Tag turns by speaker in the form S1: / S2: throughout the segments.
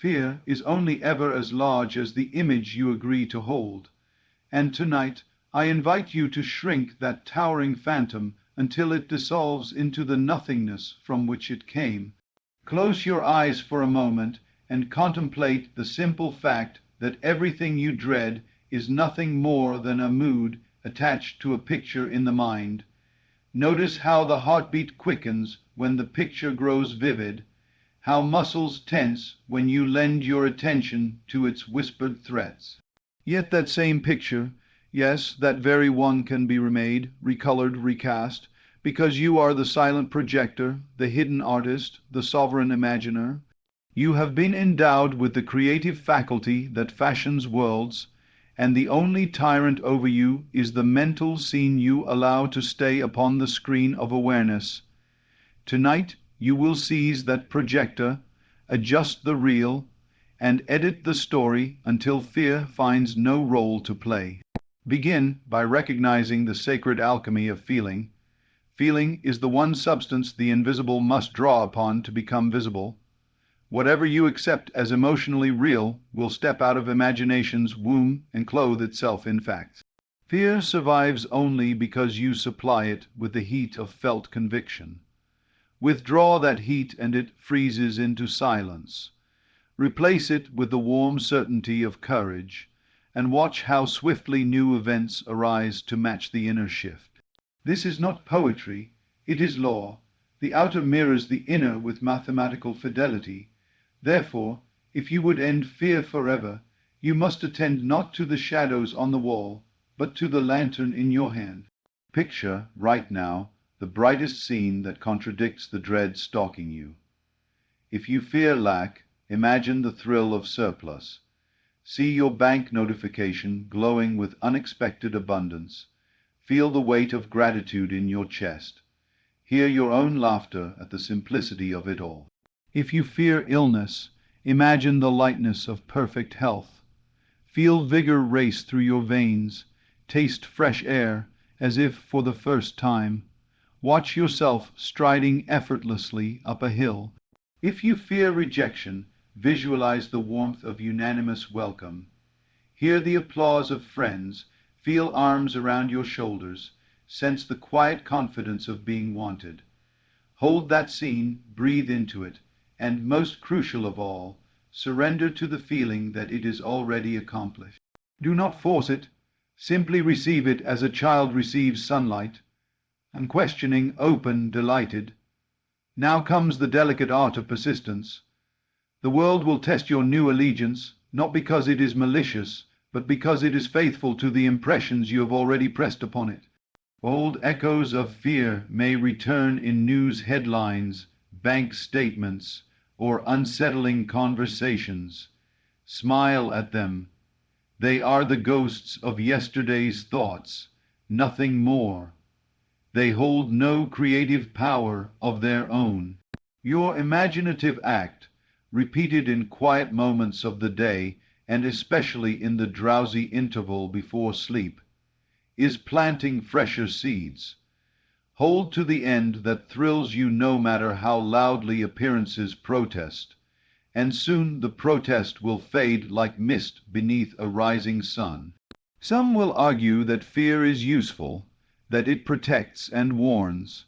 S1: Fear is only ever as large as the image you agree to hold, and tonight I invite you to shrink that towering phantom until it dissolves into the nothingness from which it came. Close your eyes for a moment and contemplate the simple fact that everything you dread is nothing more than a mood attached to a picture in the mind. Notice how the heartbeat quickens when the picture grows vivid, how muscles tense when you lend your attention to its whispered threats. Yet that same picture, yes, that very one can be remade, recolored, recast, because you are the silent projector, the hidden artist, the sovereign imaginer. You have been endowed with the creative faculty that fashions worlds, and the only tyrant over you is the mental scene you allow to stay upon the screen of awareness. Tonight you will seize that projector, adjust the reel, and edit the story until fear finds no role to play. Begin by recognizing the sacred alchemy of feeling. Feeling is the one substance the invisible must draw upon to become visible. Whatever you accept as emotionally real will step out of imagination's womb and clothe itself in facts. Fear survives only because you supply it with the heat of felt conviction. Withdraw that heat and it freezes into silence. Replace it with the warm certainty of courage, and watch how swiftly new events arise to match the inner shift. This is not poetry, it is law. The outer mirrors the inner with mathematical fidelity. Therefore, if you would end fear forever, you must attend not to the shadows on the wall, but to the lantern in your hand. Picture, right now, the brightest scene that contradicts the dread stalking you. If you fear lack, imagine the thrill of surplus. See your bank notification glowing with unexpected abundance. Feel the weight of gratitude in your chest. Hear your own laughter at the simplicity of it all. If you fear illness, imagine the lightness of perfect health. Feel vigor race through your veins. Taste fresh air, as if for the first time. Watch yourself striding effortlessly up a hill. If you fear rejection, visualize the warmth of unanimous welcome. Hear the applause of friends. Feel arms around your shoulders. Sense the quiet confidence of being wanted. Hold that scene, breathe into it, and most crucial of all, surrender to the feeling that it is already accomplished. Do not force it. Simply receive it as a child receives sunlight, unquestioning, open, delighted. Now comes the delicate art of persistence. The world will test your new allegiance, not because it is malicious, but because it is faithful to the impressions you have already pressed upon it. Old echoes of fear may return in news headlines, bank statements, or unsettling conversations. Smile at them. They are the ghosts of yesterday's thoughts, nothing more. They hold no creative power of their own. Your imaginative act, repeated in quiet moments of the day, and especially in the drowsy interval before sleep, is planting fresher seeds. Hold to the end that thrills you no matter how loudly appearances protest, and soon the protest will fade like mist beneath a rising sun. Some will argue that fear is useful, that it protects and warns.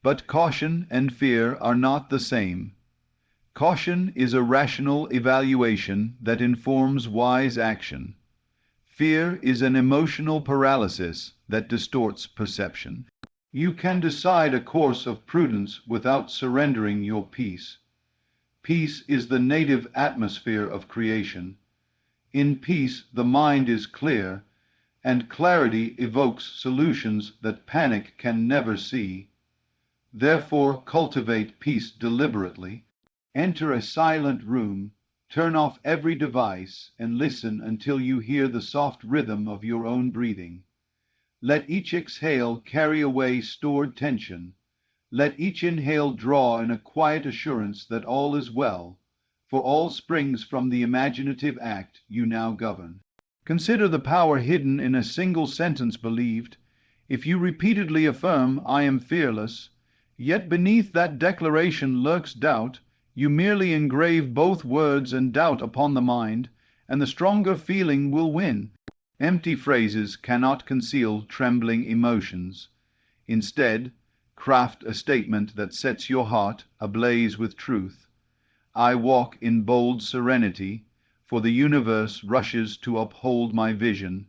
S1: But caution and fear are not the same. Caution is a rational evaluation that informs wise action. Fear is an emotional paralysis that distorts perception. You can decide a course of prudence without surrendering your peace. Peace is the native atmosphere of creation. In peace, the mind is clear, and clarity evokes solutions that panic can never see. Therefore, cultivate peace deliberately. Enter a silent room, turn off every device, and listen until you hear the soft rhythm of your own breathing. Let each exhale carry away stored tension. Let each inhale draw in a quiet assurance that all is well, for all springs from the imaginative act you now govern. Consider the power hidden in a single sentence believed. If you repeatedly affirm, "I am fearless," yet beneath that declaration lurks doubt, You merely engrave both words and doubt upon the mind, and the stronger feeling will win. Empty phrases cannot conceal trembling emotions. Instead, craft a statement that sets your heart ablaze with truth. I walk in bold serenity, for the universe rushes to uphold my vision.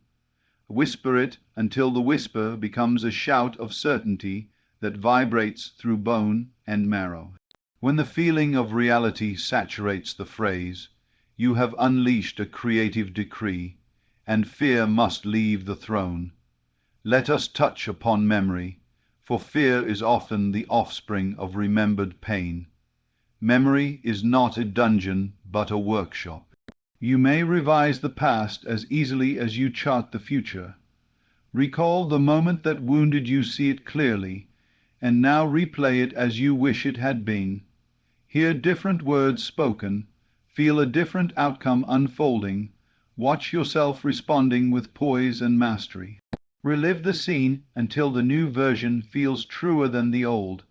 S1: Whisper it until the whisper becomes a shout of certainty that vibrates through bone and marrow. When the feeling of reality saturates the phrase, you have unleashed a creative decree, and fear must leave the throne. Let us touch upon memory, for fear is often the offspring of remembered pain. Memory is not a dungeon, but a workshop. You may revise the past as easily as you chart the future. Recall the moment that wounded you, see it clearly, and now replay it as you wish it had been. Hear different words spoken, feel a different outcome unfolding, watch yourself responding with poise and mastery. Relive the scene until the new version feels truer than the old.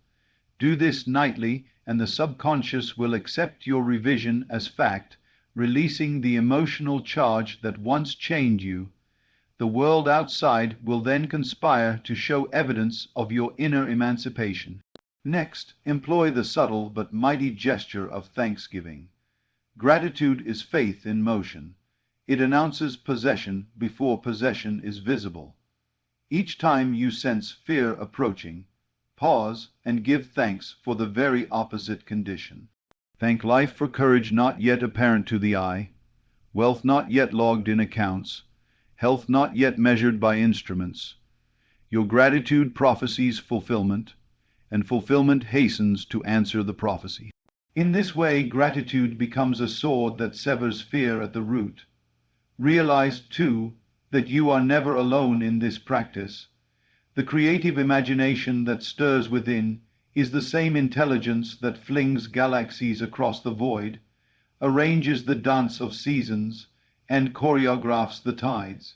S1: Do this nightly, and the subconscious will accept your revision as fact, releasing the emotional charge that once chained you. The world outside will then conspire to show evidence of your inner emancipation. Next, employ the subtle but mighty gesture of thanksgiving. Gratitude is faith in motion. It announces possession before possession is visible. Each time you sense fear approaching, pause and give thanks for the very opposite condition. Thank life for courage not yet apparent to the eye, wealth not yet logged in accounts, health not yet measured by instruments. Your gratitude prophesies fulfillment, and fulfillment hastens to answer the prophecy. In this way, gratitude becomes a sword that severs fear at the root. Realize, too, that you are never alone in this practice. The creative imagination that stirs within is the same intelligence that flings galaxies across the void, arranges the dance of seasons, and choreographs the tides.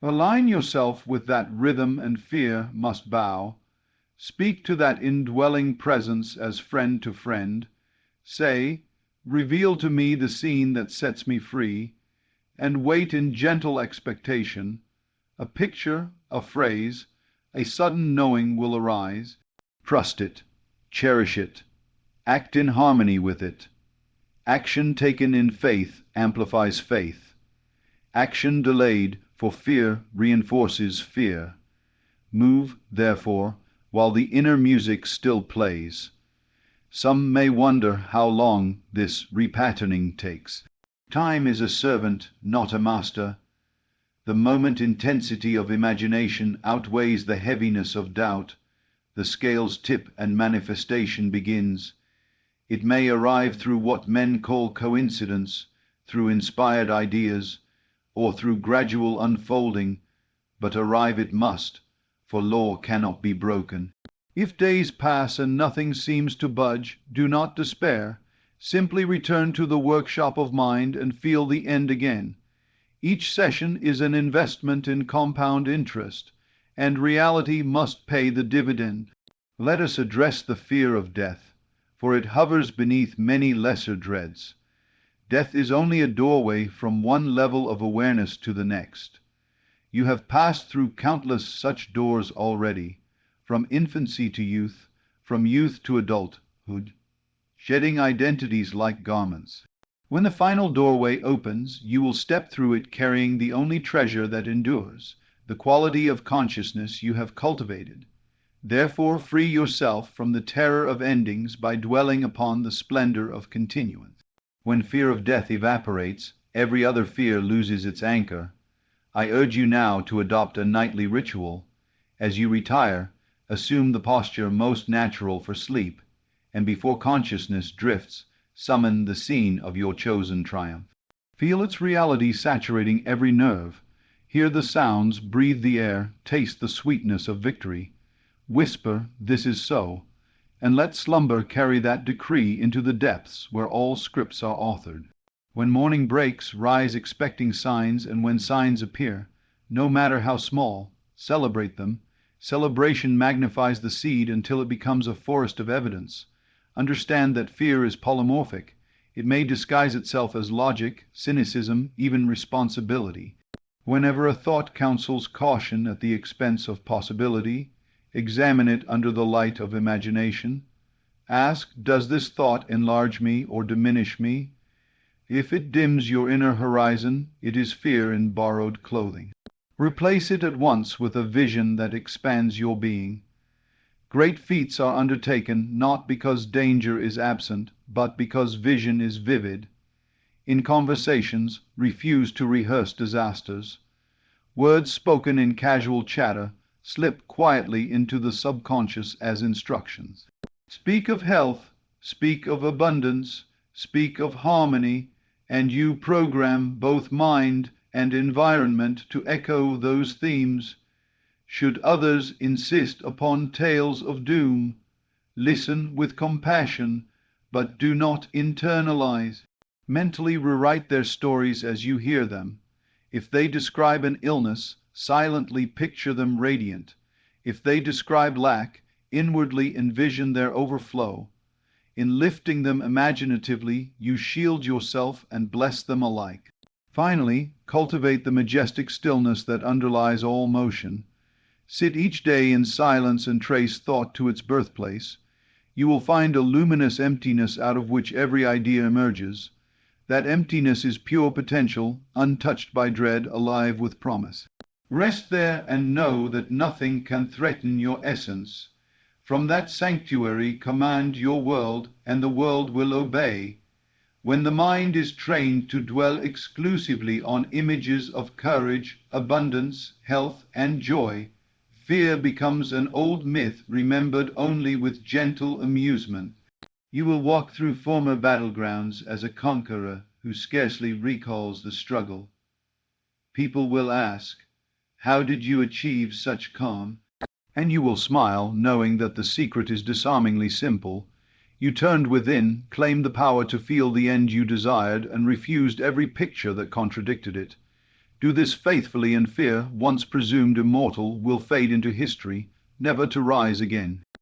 S1: Align yourself with that rhythm, and fear must bow. Speak to that indwelling presence as friend to friend. Say, reveal to me the scene that sets me free, and wait in gentle expectation. A picture, a phrase, a sudden knowing will arise. Trust it, cherish it, act in harmony with it. Action taken in faith amplifies faith. Action delayed for fear reinforces fear. Move, therefore, while the inner music still plays. Some may wonder how long this repatterning takes. Time is a servant, not a master. The moment intensity of imagination outweighs the heaviness of doubt, the scales tip and manifestation begins. It may arrive through what men call coincidence, through inspired ideas, or through gradual unfolding, but arrive it must, for law cannot be broken. If days pass and nothing seems to budge, do not despair. Simply return to the workshop of mind and feel the end again. Each session is an investment in compound interest, and reality must pay the dividend. Let us address the fear of death, for it hovers beneath many lesser dreads. Death is only a doorway from one level of awareness to the next. You have passed through countless such doors already, from infancy to youth, from youth to adulthood, shedding identities like garments. When the final doorway opens, you will step through it carrying the only treasure that endures, the quality of consciousness you have cultivated. Therefore, free yourself from the terror of endings by dwelling upon the splendor of continuance. When fear of death evaporates, every other fear loses its anchor. I urge you now to adopt a nightly ritual. As you retire, assume the posture most natural for sleep, and before consciousness drifts, summon the scene of your chosen triumph. Feel its reality saturating every nerve. Hear the sounds, breathe the air, taste the sweetness of victory. Whisper, "This is so," and let slumber carry that decree into the depths where all scripts are authored. When morning breaks, rise expecting signs, and when signs appear, no matter how small, celebrate them. Celebration magnifies the seed until it becomes a forest of evidence. Understand that fear is polymorphic. It may disguise itself as logic, cynicism, even responsibility. Whenever a thought counsels caution at the expense of possibility, examine it under the light of imagination. Ask, does this thought enlarge me or diminish me? If it dims your inner horizon, it is fear in borrowed clothing. Replace it at once with a vision that expands your being. Great feats are undertaken not because danger is absent, but because vision is vivid. In conversations, refuse to rehearse disasters. Words spoken in casual chatter slip quietly into the subconscious as instructions. Speak of health, speak of abundance, speak of harmony, and you program both mind and environment to echo those themes. Should others insist upon tales of doom, listen with compassion, but do not internalize. Mentally rewrite their stories as you hear them. If they describe an illness, silently picture them radiant. If they describe lack, inwardly envision their overflow. In lifting them imaginatively, you shield yourself and bless them alike. Finally, cultivate the majestic stillness that underlies all motion. Sit each day in silence and trace thought to its birthplace. You will find a luminous emptiness out of which every idea emerges. That emptiness is pure potential, untouched by dread, alive with promise. Rest there and know that nothing can threaten your essence. From that sanctuary command your world, and the world will obey. When the mind is trained to dwell exclusively on images of courage, abundance, health, and joy, fear becomes an old myth remembered only with gentle amusement. You will walk through former battlegrounds as a conqueror who scarcely recalls the struggle. People will ask, "How did you achieve such calm?" And you will smile, knowing that the secret is disarmingly simple. You turned within, claimed the power to feel the end you desired, and refused every picture that contradicted it. Do this faithfully, and fear, once presumed immortal, will fade into history, never to rise again.